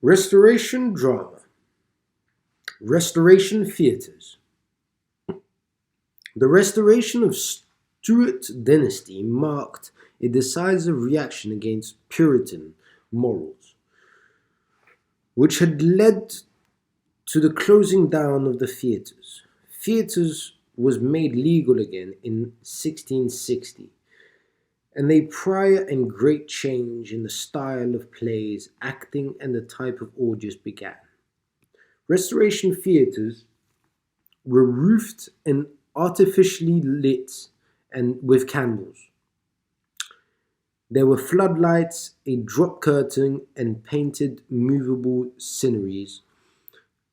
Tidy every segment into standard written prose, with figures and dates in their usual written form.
Restoration drama. Restoration theatres. The restoration of Stuart dynasty marked a decisive reaction against Puritan morals, which had led to the closing down of the theatres. Theatres was made legal again in 1660, and a prior and great change in the style of plays, acting, and the type of audience began. Restoration theatres were roofed and artificially lit and with candles. There were floodlights, a drop curtain, and painted movable sceneries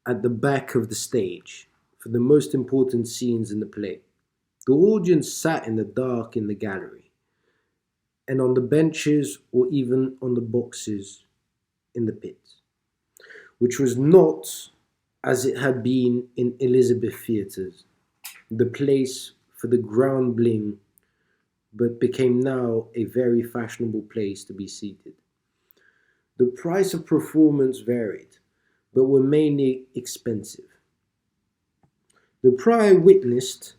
at the back of the stage for the most important scenes in the play. The audience sat in the dark in the gallery, and on the benches or even on the boxes in the pit, which was not as it had been in Elizabeth theatres, the place for the ground bling, but became now a very fashionable place to be seated. The price of performance varied, but were mainly expensive. The prior witnessed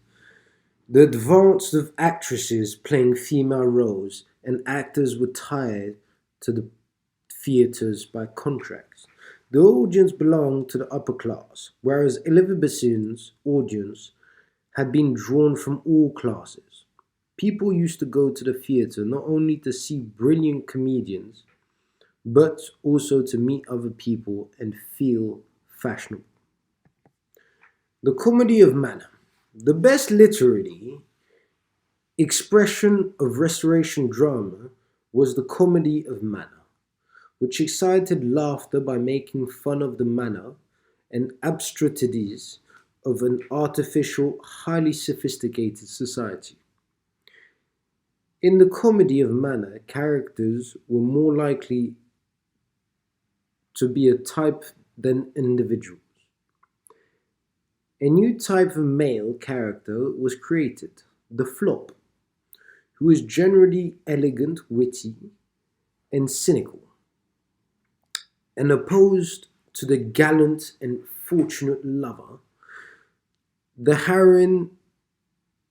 the advance of actresses playing female roles, and actors were tied to the theatres by contracts. The audience belonged to the upper class, whereas Elizabethan's audience had been drawn from all classes. People used to go to the theatre not only to see brilliant comedians, but also to meet other people and feel fashionable. The comedy of manner. The best literary expression of Restoration drama was the comedy of manner, which excited laughter by making fun of the manner and abstrusities of an artificial, highly sophisticated society. In the comedy of manner, characters were more likely to be a type than individuals. A new type of male character was created, the flop, who is generally elegant, witty, and cynical, and opposed to the gallant and fortunate lover. The heroine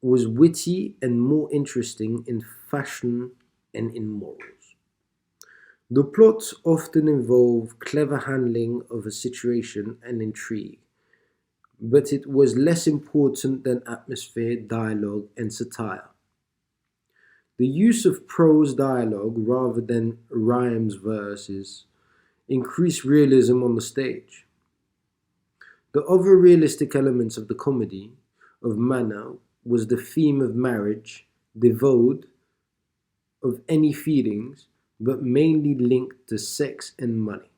was witty and more interesting in fashion and in morals. The plot often involved clever handling of a situation and intrigue, but it was less important than atmosphere, dialogue, and satire. The use of prose dialogue rather than rhymes verses increased realism on the stage. The other realistic elements of the comedy of manner was the theme of marriage, devoid of any feelings, but mainly linked to sex and money.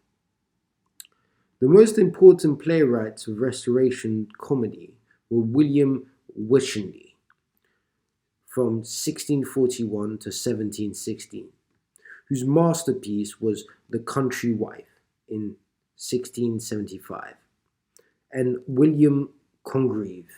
The most important playwrights of Restoration comedy were William Wycherley from 1641 to 1716, whose masterpiece was The Country Wife in 1675, and William Congreve